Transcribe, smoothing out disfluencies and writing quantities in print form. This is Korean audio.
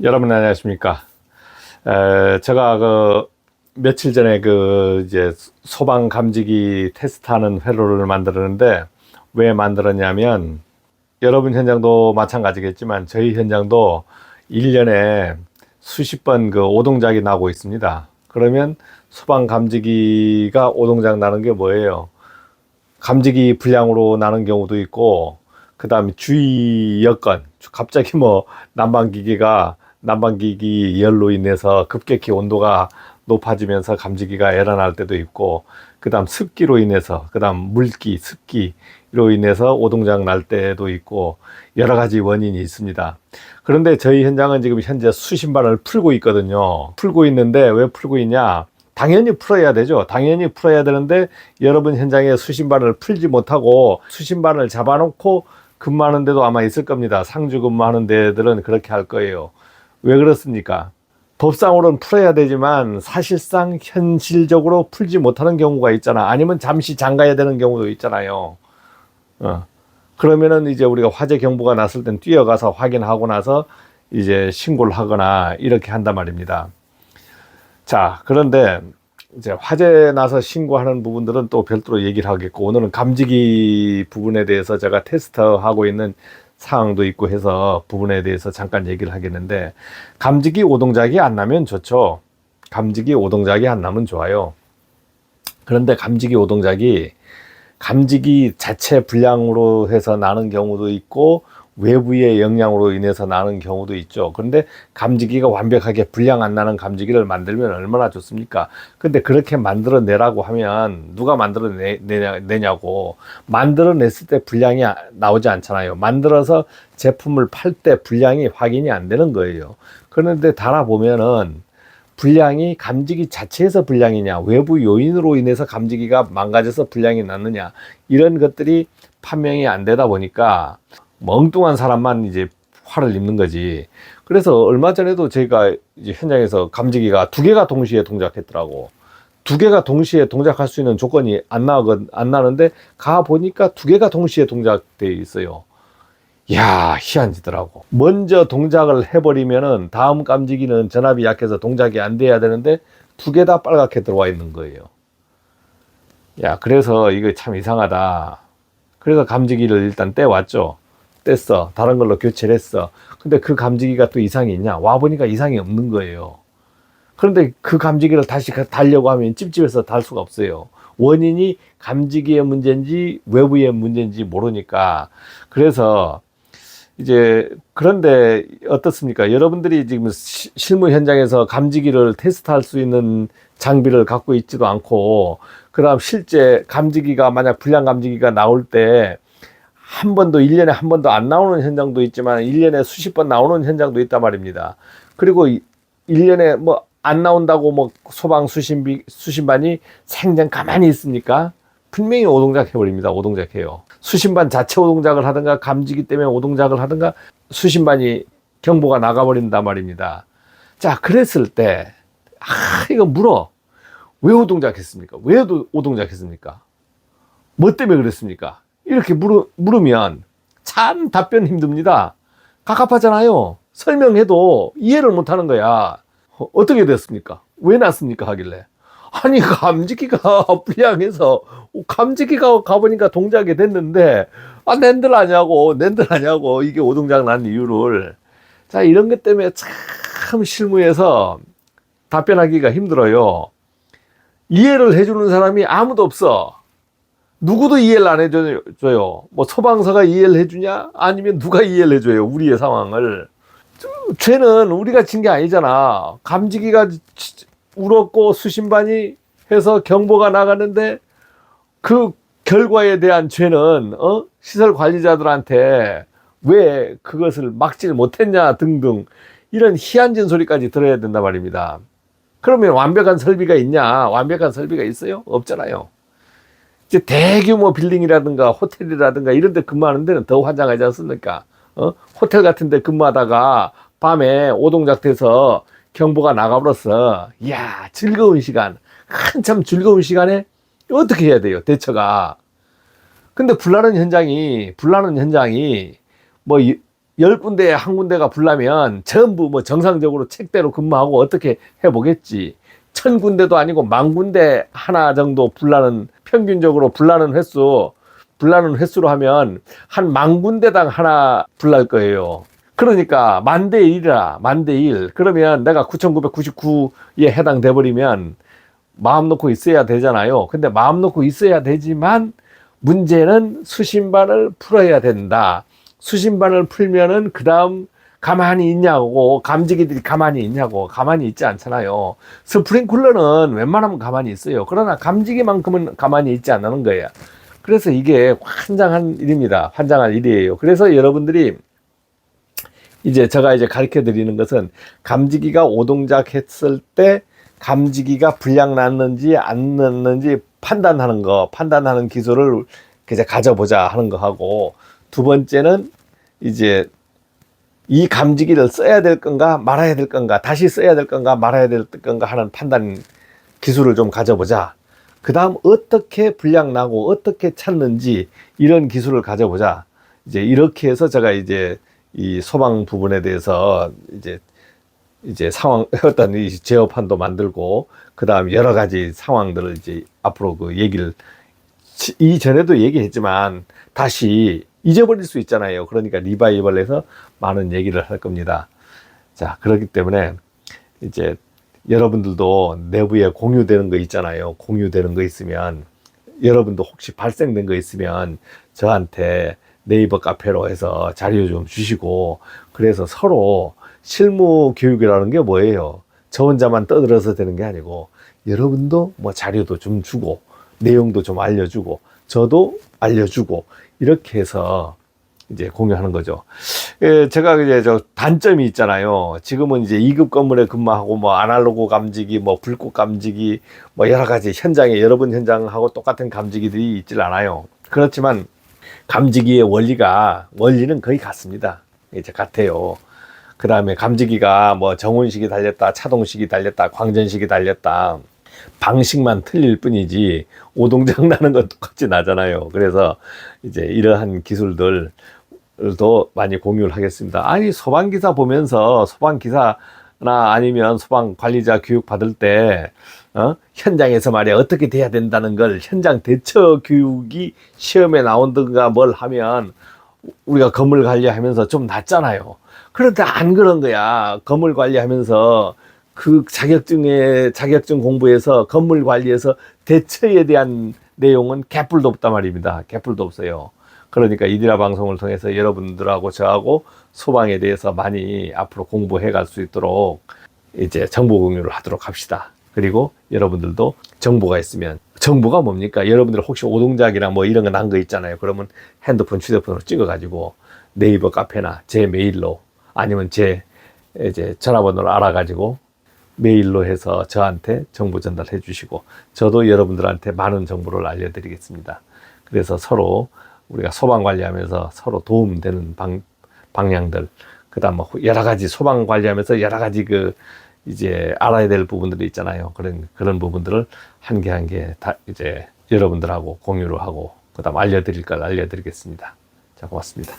여러분 안녕하십니까? 제가 며칠 전에 이제 소방 감지기 테스트하는 회로를 만들었는데 왜 만들었냐면 여러분 현장도 마찬가지겠지만 저희 현장도 1년에 수십 번 오동작이 나고 있습니다. 그러면 소방 감지기가 오동작 나는 게 뭐예요? 감지기 불량으로 나는 경우도 있고, 그 다음에 주의 여건, 갑자기 난방기기 열로 인해서 급격히 온도가 높아지면서 감지기가 에러 날 때도 있고, 그 다음 습기로 인해서, 그 다음 물기, 습기로 인해서 오동작 날 때도 있고, 여러 가지 원인이 있습니다. 그런데 저희 현장은 지금 현재 수신반을 풀고 있거든요. 풀고 있는데 왜 풀고 있냐? 당연히 풀어야 되죠. 당연히 풀어야 되는데 여러분 현장에 수신반을 풀지 못하고 수신반을 잡아놓고 근무하는 데도 아마 있을 겁니다. 상주 근무하는 데들은 그렇게 할 거예요. 왜 그렇습니까? 법상으로는 풀어야 되지만 사실상 현실적으로 풀지 못하는 경우가 있잖아. 아니면 잠시 잠가야 되는 경우도 있잖아요. 그러면은 이제 우리가 화재 경보가 났을 땐 뛰어가서 확인하고 나서 이제 신고를 하거나 이렇게 한단 말입니다. 자, 그런데 이제 화재 나서 신고하는 부분들은 또 별도로 얘기를 하겠고, 오늘은 감지기 부분에 대해서 제가 테스트하고 있는 상황도 있고 해서 부분에 대해서 잠깐 얘기를 하겠는데, 감지기 오동작이 안 나면 좋죠. 감지기 오동작이 안 나면 좋아요. 그런데 감지기 자체 불량으로 해서 나는 경우도 있고 외부의 영향으로 인해서 나는 경우도 있죠. 그런데 감지기가 완벽하게 불량 안 나는 감지기를 만들면 얼마나 좋습니까? 근데 그렇게 만들어내라고 하면 누가 만들어내냐고. 만들어냈을 때 불량이 나오지 않잖아요. 만들어서 제품을 팔 때 불량이 확인이 안 되는 거예요. 그런데 달아보면은 불량이 감지기 자체에서 불량이냐, 외부 요인으로 인해서 감지기가 망가져서 불량이 났느냐, 이런 것들이 판명이 안 되다 보니까 멍뚱한 사람만 이제 화를 입는 거지. 그래서 얼마 전에도 제가 이제 현장에서 감지기가 두 개가 동시에 동작했더라고. 두 개가 동시에 동작할 수 있는 조건이 안 나는데 가 보니까 두 개가 동시에 동작되어 있어요. 야, 희한지더라고. 먼저 동작을 해버리면은 다음 감지기는 전압이 약해서 동작이 안 돼야 되는데 두 개 다 빨갛게 들어와 있는 거예요. 야, 그래서 이거 참 이상하다. 그래서 감지기를 일단 떼왔죠. 뗐어. 다른 걸로 교체를 했어. 근데 그 감지기가 또 이상이 있냐? 와보니까 이상이 없는 거예요. 그런데 그 감지기를 다시 달려고 하면 찝찝해서 달 수가 없어요. 원인이 감지기의 문제인지 외부의 문제인지 모르니까. 그래서 이제 그런데 어떻습니까? 여러분들이 지금 실무 현장에서 감지기를 테스트할 수 있는 장비를 갖고 있지도 않고, 그다음 실제 감지기가 만약 불량 감지기가 나올 때 한 번도 1년에 한 번도 안 나오는 현장도 있지만 1년에 수십 번 나오는 현장도 있단 말입니다. 그리고 1년에 안 나온다고 소방 수신반이 생전 가만히 있습니까? 분명히 오동작 해버립니다. 오동작해요. 수신반 자체 오동작을 하든가 감지기 때문에 오동작을 하든가 수신반이 경보가 나가버린단 말입니다. 자, 그랬을 때 이거 물어. 왜 오동작했습니까? 왜 오동작했습니까? 뭐 때문에 그랬습니까? 이렇게 물으면 참 답변 힘듭니다. 갑갑하잖아요. 설명해도 이해를 못하는 거야. 어떻게 됐습니까? 왜 났습니까? 하길래. 아니, 감지기가 불량해서 감지기가 가보니까 동작이 됐는데 낸들 하냐고 이게 오동작 난 이유를. 자, 이런 것 때문에 참 실무에서 답변하기가 힘들어요. 이해를 해주는 사람이 아무도 없어. 누구도 이해를 안 해줘요. 소방서가 이해를 해주냐? 아니면 누가 이해를 해줘요? 우리의 상황을. 죄는 우리가 진 게 아니잖아. 감지기가 울었고 수신반이 해서 경보가 나갔는데 그 결과에 대한 죄는 시설 관리자들한테 왜 그것을 막질 못했냐 등등 이런 희한진 소리까지 들어야 된단 말입니다. 그러면 완벽한 설비가 있냐? 완벽한 설비가 있어요? 없잖아요. 이제 대규모 빌딩이라든가 호텔이라든가 이런 데 근무하는 데는 더 환장하지 않습니까? 호텔 같은 데 근무하다가 밤에 오동작 돼서 경보가 나가버렸어. 이야, 즐거운 시간. 한참 즐거운 시간에 어떻게 해야 돼요, 대처가. 근데 불나는 현장이 10군데에 한 군데가 불나면 전부 뭐 정상적으로 책대로 근무하고 어떻게 해보겠지. 1000군데도 아니고 10,000군데 하나 정도 불나는, 평균적으로 불나는 횟수로 하면 한 10,000군데당 하나 불날 거예요. 그러니까 10,000대 1이라, 10,000대 1. 그러면 내가 9,999에 해당돼 버리면 마음 놓고 있어야 되잖아요. 근데 마음 놓고 있어야 되지만 문제는 수신반을 풀어야 된다. 수신반을 풀면은 그 다음 가만히 있냐고, 감지기들이 가만히 있냐고. 가만히 있지 않잖아요. 스프링쿨러는 웬만하면 가만히 있어요. 그러나 감지기만큼은 가만히 있지 않는 거예요. 그래서 이게 환장한 일입니다. 환장한 일이에요. 그래서 여러분들이 이제 제가 이제 가르쳐 드리는 것은 감지기가 오동작 했을 때 감지기가 불량 났는지 안 났는지 판단하는 기술을 이제 가져보자 하는 거 하고, 두 번째는 이제 이 감지기를 써야 될 건가 말아야 될 건가, 다시 써야 될 건가 말아야 될 건가 하는 판단 기술을 좀 가져보자. 그 다음 어떻게 불량 나고 어떻게 찾는지 이런 기술을 가져보자. 이제 이렇게 해서 제가 이제 이 소방 부분에 대해서 이제 상황, 어떤 이 제어판도 만들고, 그 다음 여러 가지 상황들을 이제 앞으로 그 얘기를, 이전에도 얘기했지만 다시 잊어버릴 수 있잖아요. 그러니까 리바이벌해서 많은 얘기를 할 겁니다. 자, 그렇기 때문에 이제 여러분들도 내부에 공유되는 거 있잖아요. 공유되는 거 있으면, 여러분도 혹시 발생된 거 있으면 저한테 네이버 카페로 해서 자료 좀 주시고, 그래서 서로 실무 교육이라는 게 뭐예요? 저 혼자만 떠들어서 되는 게 아니고 여러분도 뭐 자료도 좀 주고 내용도 좀 알려주고 저도 알려주고 이렇게 해서 이제 공유하는 거죠. 제가 이제 저 단점이 있잖아요. 지금은 이제 2급 건물에 근무하고 뭐 아날로그 감지기, 뭐 불꽃 감지기, 뭐 여러 가지 현장에, 여러분 현장하고 똑같은 감지기들이 있질 않아요. 그렇지만 감지기의 원리는 거의 같습니다. 이제 같아요. 그 다음에 감지기가 뭐 정온식이 달렸다, 차동식이 달렸다, 광전식이 달렸다, 방식만 틀릴 뿐이지 오동작 나는 건 똑같이 나잖아요. 그래서 이제 이러한 기술들도 많이 공유를 하겠습니다. 아니, 소방기사 보면서 소방기사나 아니면 소방관리자 교육 받을 때 현장에서 말이야 어떻게 돼야 된다는 걸 현장 대처 교육이 시험에 나온든가 뭘 하면 우리가 건물 관리하면서 좀 낫잖아요. 그런데 안 그런 거야. 건물 관리하면서 그 자격증 공부에서 건물 관리에서 대처에 대한 내용은 개뿔도 없단 말입니다. 개뿔도 없어요. 그러니까 이디라 방송을 통해서 여러분들하고 저하고 소방에 대해서 많이 앞으로 공부해 갈 수 있도록 이제 정보 공유를 하도록 합시다. 그리고 여러분들도 정보가 있으면, 정보가 뭡니까? 여러분들 혹시 오동작이나 뭐 이런 거 난 거 있잖아요. 그러면 핸드폰, 휴대폰으로 찍어가지고 네이버 카페나 제 메일로 아니면 제 이제 전화번호를 알아가지고 메일로 해서 저한테 정보 전달해 주시고 저도 여러분들한테 많은 정보를 알려드리겠습니다. 그래서 서로 우리가 소방 관리하면서 서로 도움되는 방향들, 그 다음 뭐 여러 가지 소방 관리하면서 여러 가지 그 이제 알아야 될 부분들이 있잖아요. 그런 부분들을 한 개 한 개 다 이제 여러분들하고 공유를 하고 그 다음 알려드릴 걸 알려드리겠습니다. 자, 고맙습니다.